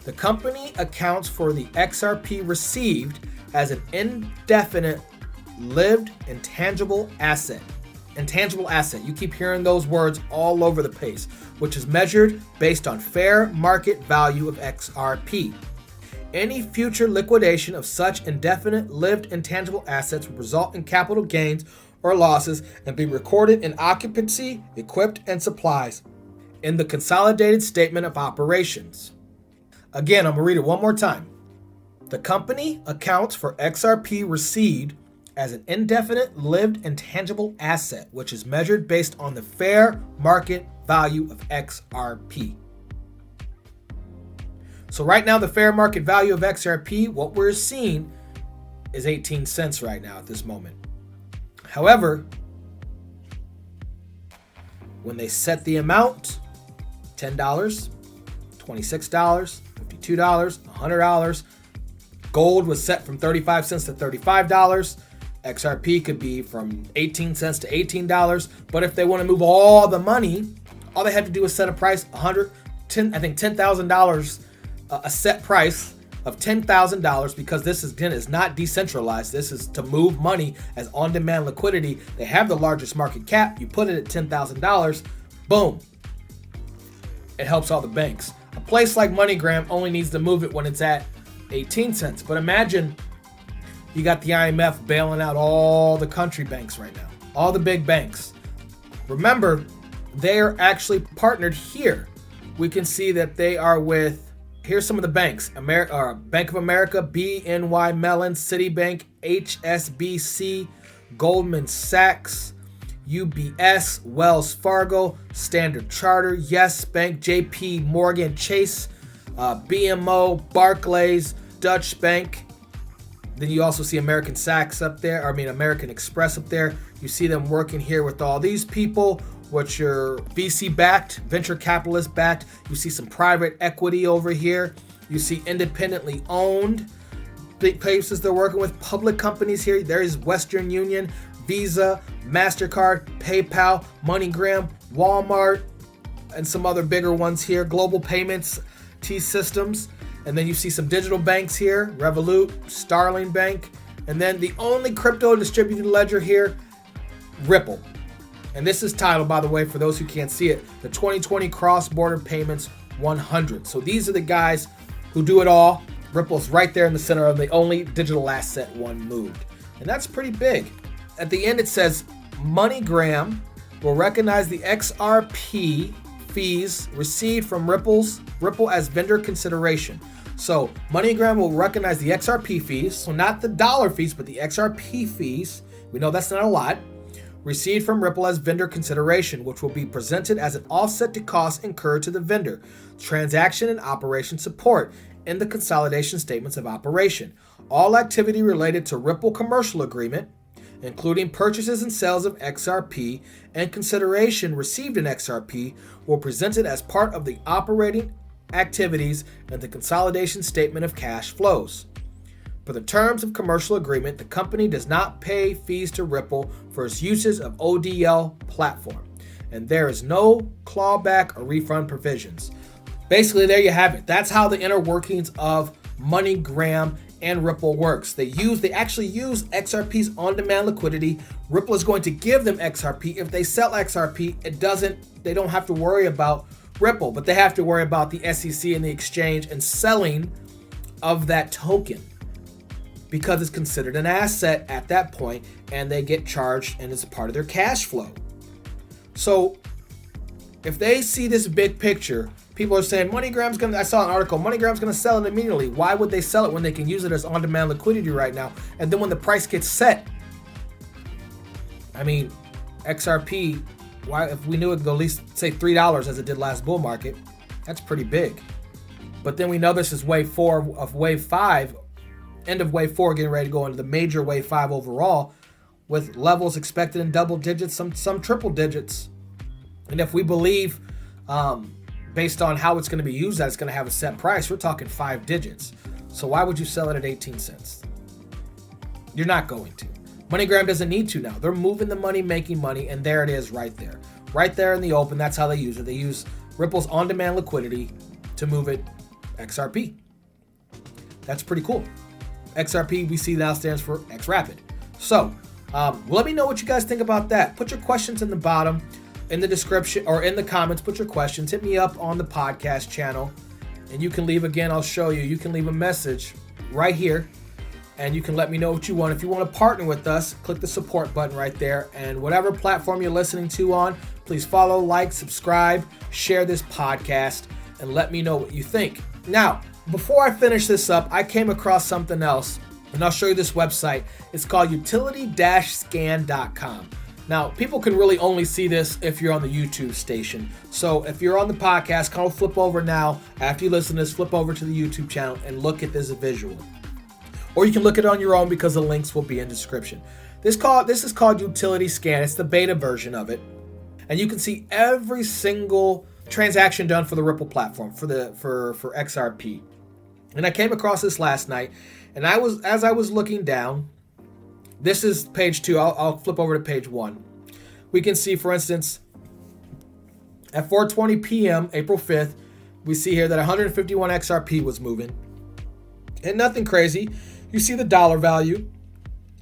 The company accounts for the XRP received as an indefinite lived intangible asset. Intangible asset. You keep hearing those words all over the place, which is measured based on fair market value of XRP. Any future liquidation of such indefinite lived intangible assets will result in capital gains or losses and be recorded in occupancy, equipped, and supplies in the consolidated statement of operations. Again, I'm going to read it one more time. The company accounts for XRP received as an indefinite lived intangible asset, which is measured based on the fair market value of XRP. So right now, the fair market value of XRP, what we're seeing is 18 cents right now at this moment. However, when they set the amount, $10, $26, $52, $100, gold was set from 35 cents to $35. XRP could be from 18 cents to $18. But if they want to move all the money, all they have to do is set a price, $10,000 a set price, of $10,000, because this is not decentralized. This is to move money as on-demand liquidity. They have the largest market cap. You put it at $10,000, boom. It helps all the banks. A place like MoneyGram only needs to move it when it's at 18 cents. But imagine you got the IMF bailing out all the country banks right now, all the big banks. Remember, they're actually partnered here. We can see that they are with, here's some of the banks: Bank of America, BNY Mellon, Citibank, HSBC, Goldman Sachs, UBS, Wells Fargo, Standard Chartered, Yes Bank, JP Morgan Chase, BMO, Barclays, Dutch Bank. Then you also see American Express up there. You see them working here with all these people, which are VC-backed, venture capitalist-backed. You see some private equity over here. You see independently owned places they're working with, public companies here. There is Western Union, Visa, MasterCard, PayPal, MoneyGram, Walmart, and some other bigger ones here. Global Payments, T-Systems. And then you see some digital banks here, Revolut, Starling Bank. And then the only crypto distributed ledger here, Ripple. And this is titled, by the way, for those who can't see it, the 2020 Cross-Border Payments 100. So these are the guys who do it all. Ripple's right there in the center of the only digital asset one moved. And that's pretty big. At the end it says, MoneyGram will recognize the XRP fees received from Ripple as vendor consideration. So MoneyGram will recognize the XRP fees, so not the dollar fees, but the XRP fees. We know that's not a lot. Received from Ripple as vendor consideration, which will be presented as an offset to costs incurred to the vendor, transaction and operation support in the consolidation statements of operation. All activity related to Ripple commercial agreement, including purchases and sales of XRP and consideration received in XRP, will be presented as part of the operating activities and the consolidation statement of cash flows. For the terms of commercial agreement, the company does not pay fees to Ripple for its uses of ODL platform, and there is no clawback or refund provisions. Basically, there you have it. That's how the inner workings of MoneyGram and Ripple works. They actually use XRP's on-demand liquidity. Ripple is going to give them XRP. If they sell XRP, they don't have to worry about Ripple, but they have to worry about the SEC and the exchange and selling of that token, because it's considered an asset at that point, and they get charged and it's part of their cash flow. So if they see this big picture, people are saying I saw an article, MoneyGram's gonna sell it immediately. Why would they sell it when they can use it as on-demand liquidity right now? And then when the price gets set, XRP, if we knew it would go at least say $3 as it did last bull market, that's pretty big. But then we know this is wave 4 of wave 5, end of wave 4, getting ready to go into the major wave 5 overall, with levels expected in double digits, some triple digits. And if we believe, based on how it's going to be used, that it's going to have a set price, we're talking 5 digits. So why would you sell it at 18 cents? You're not going to. MoneyGram doesn't need to now. They're moving the money, making money, and there it is right there. Right there in the open, that's how they use it. They use Ripple's on-demand liquidity to move it XRP. That's pretty cool. XRP, we see now, stands for XRapid. So, let me know what you guys think about that. Put your questions in the bottom, in the description, or in the comments. Put your questions. Hit me up on the podcast channel, and you can leave, again, I'll show you. You can leave a message right here, and you can let me know what you want. If you want to partner with us, click the support button right there, and whatever platform you're listening to on, please follow, like, subscribe, share this podcast, and let me know what you think. Now, before I finish this up, I came across something else, and I'll show you this website. It's called utility-scan.com. Now, people can really only see this if you're on the YouTube station. So if you're on the podcast, kind of flip over now. After you listen to this, flip over to the YouTube channel and look at this visual. Or you can look at it on your own, because the links will be in the description. This is called Utility Scan. It's the beta version of it. And you can see every single transaction done for the Ripple platform, for XRP. And I came across this last night, and as I was looking down, this is page 2. I'll flip over to page 1. We can see, for instance, at 4:20 p.m., April 5th, we see here that 151 XRP was moving. And nothing crazy. You see the dollar value.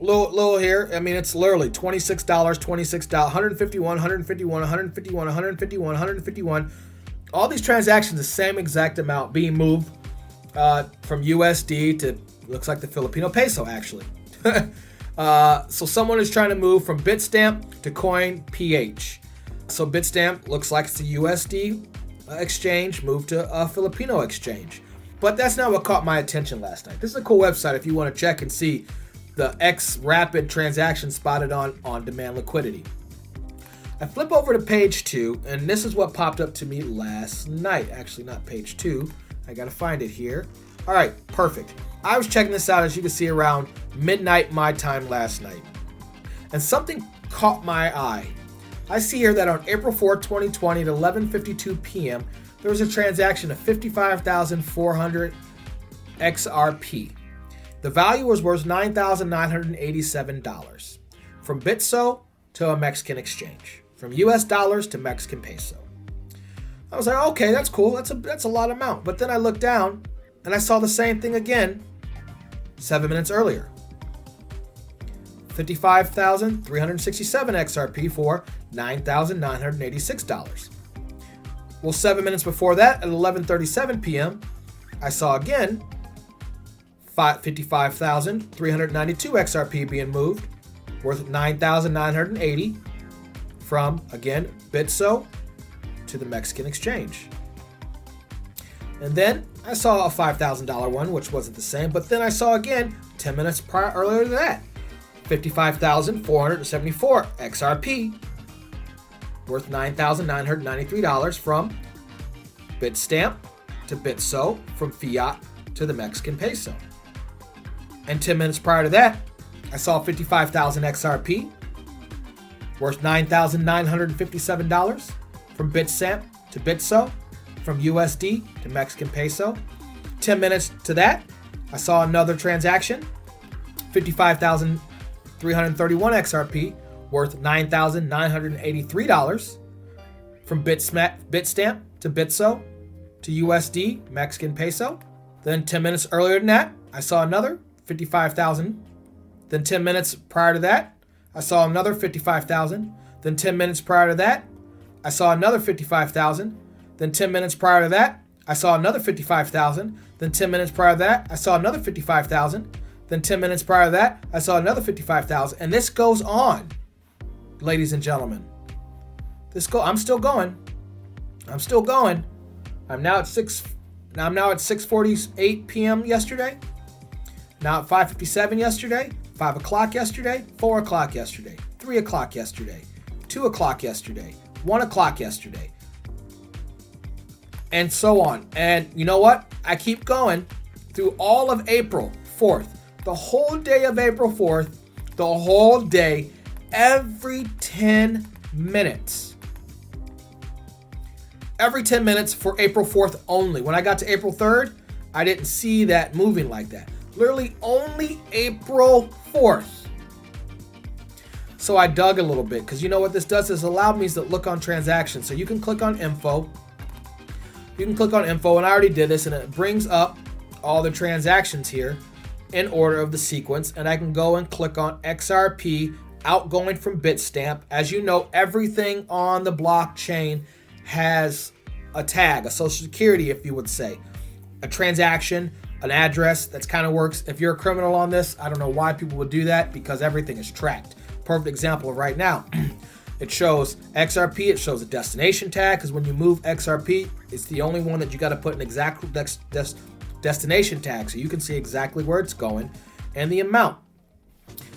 Little here. I mean, it's literally $26, $26, 151, 151, 151, 151, 151. All these transactions, the same exact amount being moved from USD to, looks like the Filipino peso, actually. So someone is trying to move from Bitstamp to CoinPH. So Bitstamp looks like it's a USD exchange, moved to a Filipino exchange. But that's not what caught my attention last night. This is a cool website if you want to check and see the X-Rapid transaction spotted on on-demand liquidity. I flip over to page 2, and this is what popped up to me last night. Actually, not page 2. I got to find it here. All right, perfect. I was checking this out, as you can see, around midnight my time last night. And something caught my eye. I see here that on April 4, 2020 at 11:52 p.m., there was a transaction of 55,400 XRP. The value was worth $9,987 from Bitso to a Mexican exchange, from US dollars to Mexican peso. I was like, okay, that's cool. That's a lot amount. But then I looked down and I saw the same thing again 7 minutes earlier. 55,367 XRP for $9,986. Well, 7 minutes before that, at 11:37 p.m., I saw again 55,392 XRP being moved, worth $9,980 from, again, Bitso to the Mexican exchange. And then I saw a $5,000 one, which wasn't the same, but then I saw again 10 minutes earlier than that, 55,474 XRP, worth $9,993 from Bitstamp to Bitso, from fiat to the Mexican peso. And 10 minutes prior to that, I saw 55,000 XRP, worth $9,957 from Bitstamp to Bitso, from USD to Mexican peso. 10 minutes to that, I saw another transaction, 55,331 XRP, worth $9,983 from Bitstamp to Bitso to USD, Mexican peso. Then 10 minutes earlier than that, I saw another 55,000. Then 10 minutes prior to that, I saw another 55,000. Then 10 minutes prior to that, I saw another 55,000. Then 10 minutes prior to that, I saw another 55,000. Then 10 minutes prior to that, I saw another 55,000. Then 10 minutes prior to that, I saw another 55,000. And this goes on, ladies and gentlemen. I'm still going. I'm still going. I'm now at 6:48 p.m. yesterday. Now at 5:57 yesterday, 5 o'clock yesterday, 4 o'clock yesterday, 3 o'clock yesterday, 2 o'clock yesterday, 1 o'clock yesterday, and so on. And you know what? I keep going through all of April 4th, the whole day of April 4th, the whole day, every 10 minutes. Every 10 minutes for April 4th only. When I got to April 3rd, I didn't see that moving like that. Literally only April 4th. So I dug a little bit, because you know what this does is allow me to look on transactions. So you can click on info. You can click on info, and I already did this, and it brings up all the transactions here in order of the sequence. And I can go and click on XRP outgoing from Bitstamp. As you know, everything on the blockchain has a tag, a social security, if you would say, a transaction, an address. That's kind of works. If you're a criminal on this, I don't know why people would do that, because everything is tracked. Perfect example of right now. It shows XRP, it shows a destination tag, because when you move XRP, it's the only one that you got to put an exact destination tag, so you can see exactly where it's going and the amount.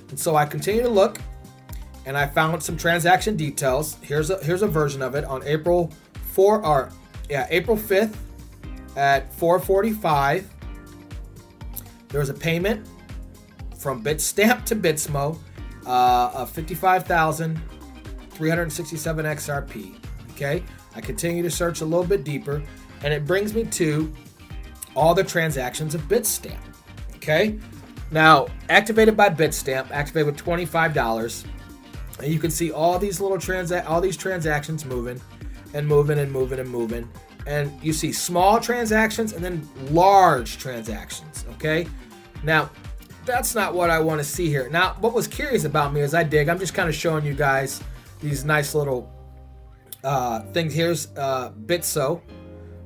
And so I continue to look, and I found some transaction details. Here's a version of it on April 5th at 4:45. There was a payment from Bitstamp to Bitsmo of 55,367 XRP. Okay, I continue to search a little bit deeper, and it brings me to all the transactions of Bitstamp. Okay, now activated by Bitstamp, activated with $25. And you can see all these little transactions moving and moving and moving and moving. And you see small transactions and then large transactions, okay? Now, that's not what I want to see here. Now, what was curious about me as I'm just kind of showing you guys these nice little things. Here's Bitso,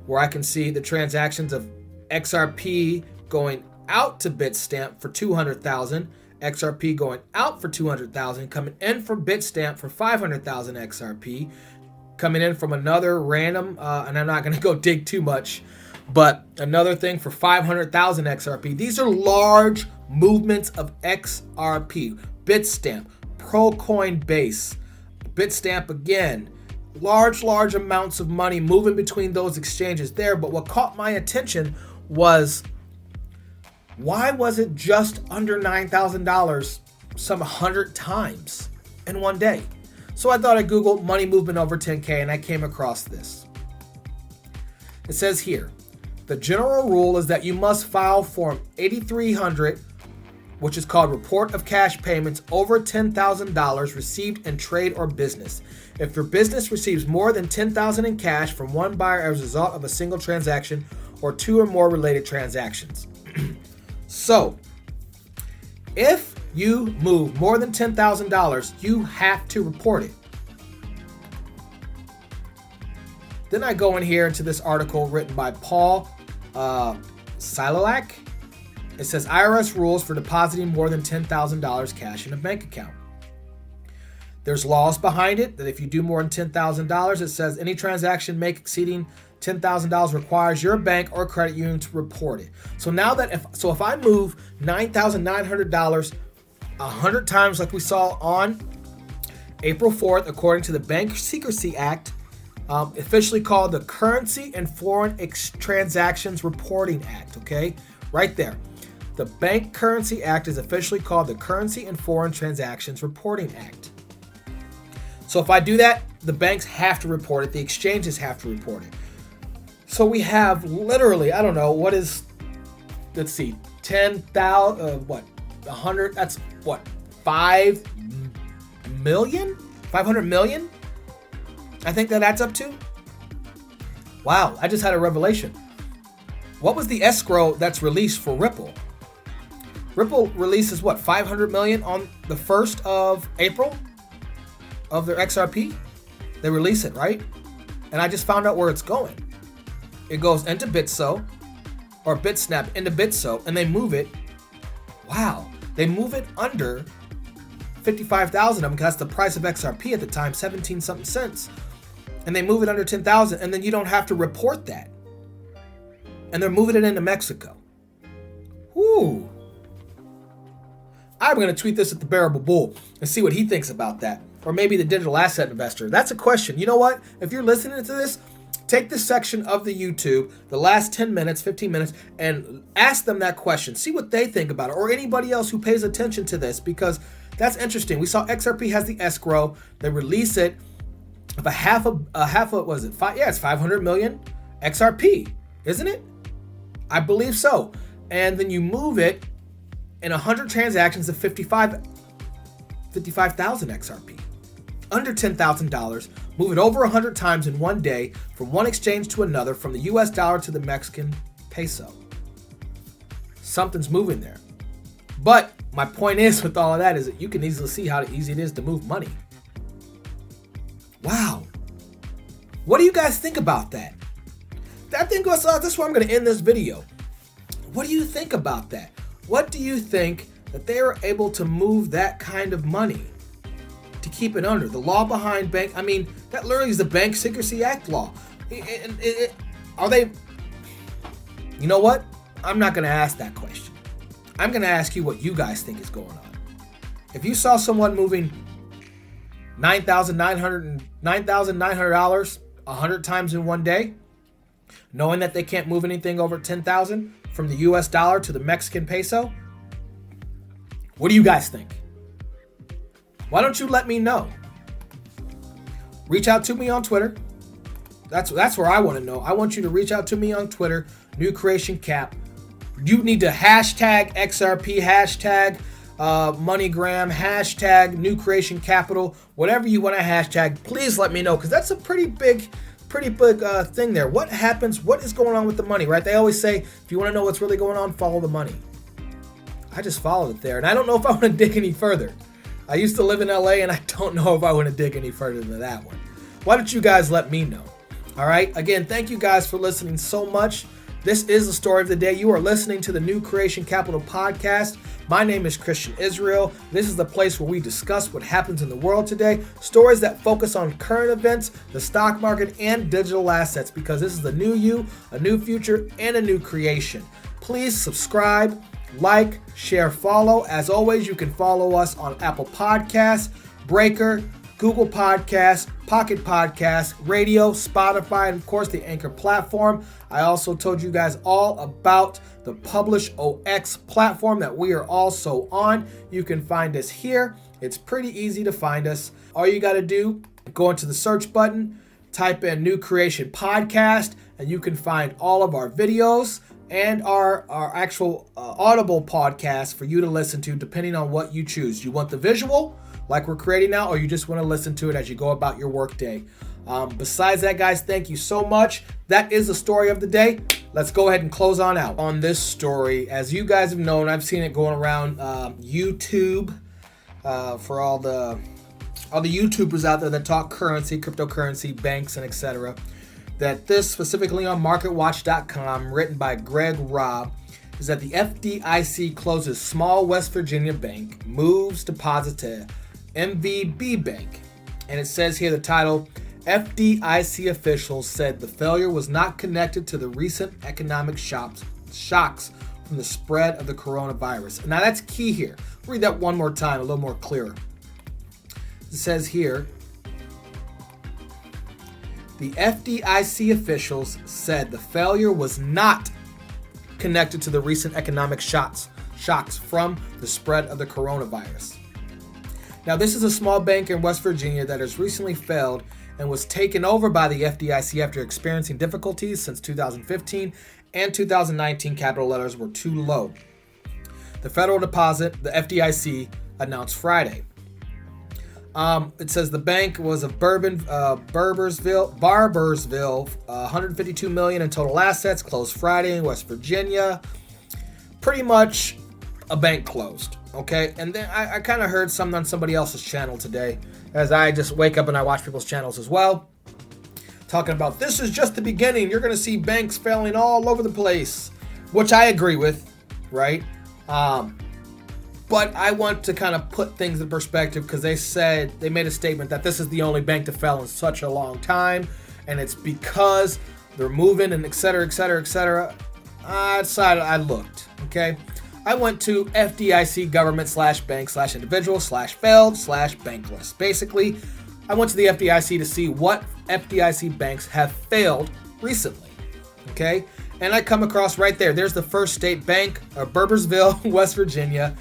where I can see the transactions of XRP going out to Bitstamp for 200,000, XRP going out for 200,000, coming in from Bitstamp for 500,000 XRP, coming in from another random, and I'm not going to go dig too much, but another thing for 500,000 XRP. These are large movements of XRP. Bitstamp, Pro Coinbase, Bitstamp again. Large amounts of money moving between those exchanges there. But what caught my attention was, why was it just under $9,000 some 100 times in one day? So I thought I Googled money movement over 10K and I came across this. It says here, the general rule is that you must file Form 8300, which is called Report of Cash Payments over $10,000 received in trade or business. If your business receives more than $10,000 in cash from one buyer as a result of a single transaction or two or more related transactions. So, if you move more than $10,000, you have to report it. Then I go in here into this article written by Paul Silolak. It says IRS rules for depositing more than $10,000 cash in a bank account. There's laws behind it that if you do more than $10,000, it says any transaction make exceeding $10,000 requires your bank or credit union to report it. So now that if I move $9,900 100 times like we saw on April 4th, according to the Bank Secrecy Act, officially called the Currency and Foreign Transactions Reporting Act, okay? Right there. The Bank Currency Act is officially called the Currency and Foreign Transactions Reporting Act. So if I do that, the banks have to report it. The exchanges have to report it. So we have literally, I don't know, what is, let's see, 10,000, 100, that's what, 5 million? 500 million? I think that adds up to. Wow, I just had a revelation. What was the escrow that's released for Ripple? Ripple releases what, 500 million on the 1st of April of their XRP? They release it, right? And I just found out where it's going. It goes into Bitso, or Bitstamp into Bitso, and they move it. Wow, they move it under 55,000 of them, because that's the price of XRP at the time, 17 something cents. And they move it under 10,000, and then you don't have to report that. And they're moving it into Mexico. Whoo. I'm going to tweet this at the Bearable Bull and see what he thinks about that. Or maybe the digital asset investor. That's a question. You know what? If you're listening to this, take this section of the YouTube, the last 10 minutes, 15 minutes, and ask them that question. See what they think about it, or anybody else who pays attention to this, because that's interesting. We saw XRP has the escrow. They release it. If it's 500 million XRP, isn't it? I believe so. And then you move it in 100 transactions of 55,000 XRP. Under $10,000, move it over 100 times in one day from one exchange to another, from the US dollar to the Mexican peso. Something's moving there. But my point is with all of that is that you can easily see how easy it is to move money. Wow. What do you guys think about that? I think that's where I'm going to end this video. What do you think about that? What do you think that they are able to move that kind of money to keep it under? The law behind bank, I mean, that literally is the Bank Secrecy Act law. Are they, you know what? I'm not going to ask that question. I'm going to ask you what you guys think is going on. If you saw someone moving $9,900 100 times in one day, knowing that they can't move anything over 10,000 from the US dollar to the Mexican peso, what do you guys think? Why don't you let me know? Reach out to me on Twitter. That's where I want to know. I want you to reach out to me on Twitter, New Creation Cap. You need to hashtag XRP, hashtag MONEYGRAM, hashtag New Creation Capital, whatever you want to hashtag. Please let me know, because that's a pretty big pretty big thing there. What happens? What is going on with the money, right? They always say, if you want to know what's really going on, follow the money. I just followed it there, and I don't know if I want to dig any further. I used to live in LA, and I don't know if I want to dig any further than that one. Why don't you guys let me know? All right. Again, thank you guys for listening so much. This is the story of the day. You are listening to the New Creation Capital podcast. My name is Christian Israel. This is the place where we discuss what happens in the world today, stories that focus on current events, the stock market, and digital assets, because this is a new you, a new future, and a new creation. Please subscribe, like, share, follow. As always, you can follow us on Apple Podcasts, Breaker, Google Podcasts, Pocket Podcasts, Radio, Spotify, and of course the Anchor platform. I also told you guys all about the Publish OX platform that we are also on. You can find us here. It's pretty easy to find us. All you got to do, go into the search button, type in New Creation Podcast, and you can find all of our videos and our actual Audible podcast for you to listen to, depending on what you choose. You want the visual, like we're creating now, or you just want to listen to it as you go about your work day. Besides that, guys, thank you so much. That is the story of the day. Let's go ahead and close on out on this story. As you guys have known, I've seen it going around YouTube for all the YouTubers out there that talk currency, cryptocurrency, banks, and etc. That this, specifically on MarketWatch.com, written by Greg Robb, is that the FDIC closes small West Virginia bank, moves deposit to MVB Bank. And it says here the title, FDIC officials said the failure was not connected to the recent economic shocks from the spread of the coronavirus. Now that's key here. Read that one more time, a little more clearer. It says here, the FDIC officials said the failure was not connected to the recent economic shocks from the spread of the coronavirus. Now, this is a small bank in West Virginia that has recently failed and was taken over by the FDIC after experiencing difficulties since 2015 and 2019 capital letters were too low. The federal deposit, the FDIC, announced Friday. It says the bank was of Barboursville, $152 million in total assets, closed Friday in West Virginia. Pretty much a bank closed, okay? And then I kind of heard something on somebody else's channel today, as I just wake up and I watch people's channels as well, talking about this is just the beginning. You're going to see banks failing all over the place, which I agree with, right? But I want to kind of put things in perspective, because they made a statement that this is the only bank to fail in such a long time, and it's because they're moving and et cetera, et cetera, et cetera. I decided I looked, okay? I went to FDIC government /bank /individual /failed /bank list. Basically, I went to the FDIC to see what FDIC banks have failed recently, okay? And I come across right there. There's the First State Bank of Barboursville, West Virginia.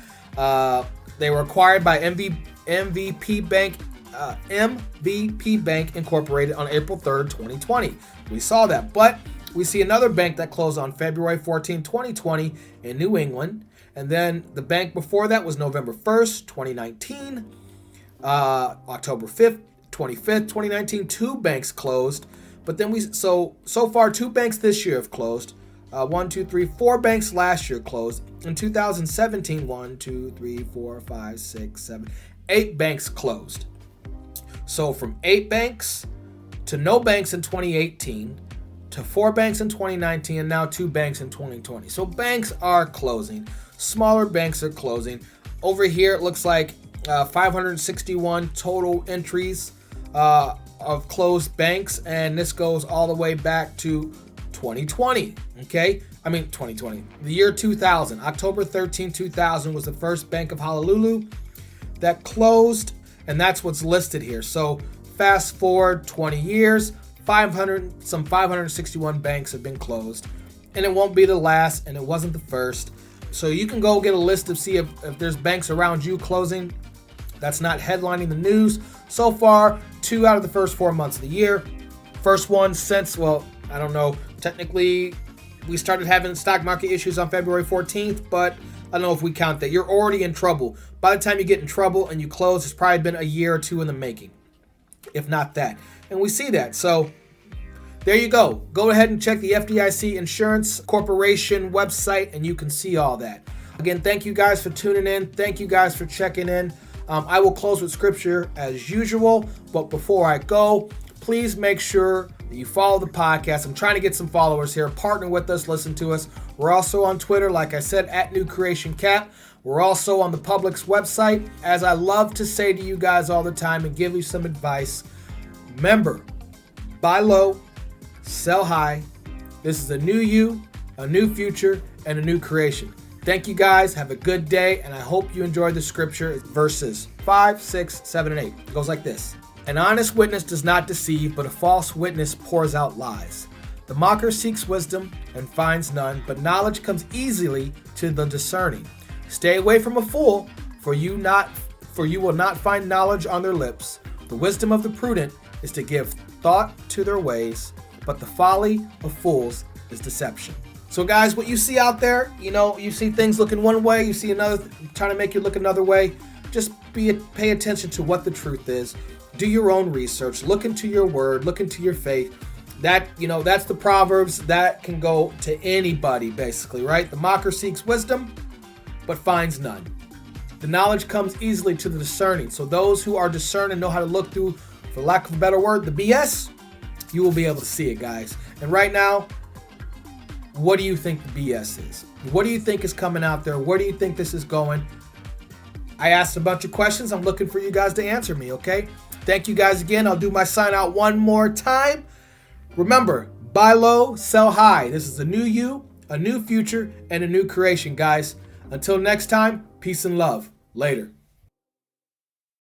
They were acquired by MVB Bank Incorporated on April 3rd, 2020. We saw that, but we see another bank that closed on February 14, 2020 in New England. And then the bank before that was November 1st, 2019, October 5th, 25th, 2019. Two banks closed, but then so far 2 banks this year have closed. 1, 2, 3, 4 banks last year closed. In 2017, 1, 2, 3, 4, 5, 6, 7, 8 banks closed. So from 8 banks to no banks in 2018, to 4 banks in 2019, and now 2 banks in 2020. So banks are closing. Smaller banks are closing. Over here, it looks like 561 total entries of closed banks, and this goes all the way back to 2020, okay? I mean, 2020. The year 2000. October 13, 2000 was the first Bank of Honolulu that closed, and that's what's listed here. So fast forward 20 years, 561 banks have been closed, and it won't be the last, and it wasn't the first. So you can go get a list to see if there's banks around you closing. That's not headlining the news. So far, 2 out of the first 4 months of the year. First one since, well, I don't know, technically we started having stock market issues on February 14th, but I don't know if we count that. You're already in trouble. By the time you get in trouble and you close, it's probably been a year or 2 in the making, if not that. And we see that. So there you go. Go ahead and check the FDIC Insurance Corporation website and you can see all that. Again, thank you guys for tuning in. Thank you guys for checking in. I will close with scripture as usual, but before I go, please make sure that you follow the podcast. I'm trying to get some followers here. Partner with us, listen to us. We're also on Twitter, like I said, at New Creation Cap. We're also on the Public's website. As I love to say to you guys all the time and give you some advice, remember, buy low, sell high. This is a new you, a new future, and a new creation. Thank you guys. Have a good day, and I hope you enjoyed the scripture. It's verses 5, 6, 7, and 8. It goes like this. An honest witness does not deceive, but a false witness pours out lies. The mocker seeks wisdom and finds none, but knowledge comes easily to the discerning. Stay away from a fool, for you will not find knowledge on their lips. The wisdom of the prudent is to give thought to their ways, but the folly of fools is deception. So guys, what you see out there, you see things looking one way, you see another trying to make you look another way. Just pay attention to what the truth is. Do your own research. Look into your word. Look into your faith. That's the Proverbs. That can go to anybody, basically, right? The mocker seeks wisdom, but finds none. The knowledge comes easily to the discerning. So those who are discerning and know how to look through, for lack of a better word, the BS, you will be able to see it, guys. And right now, what do you think the BS is? What do you think is coming out there? Where do you think this is going? I asked a bunch of questions. I'm looking for you guys to answer me, okay? Thank you guys again. I'll do my sign out one more time. Remember, buy low, sell high. This is a new you, a new future, and a new creation, guys. Until next time, peace and love. Later.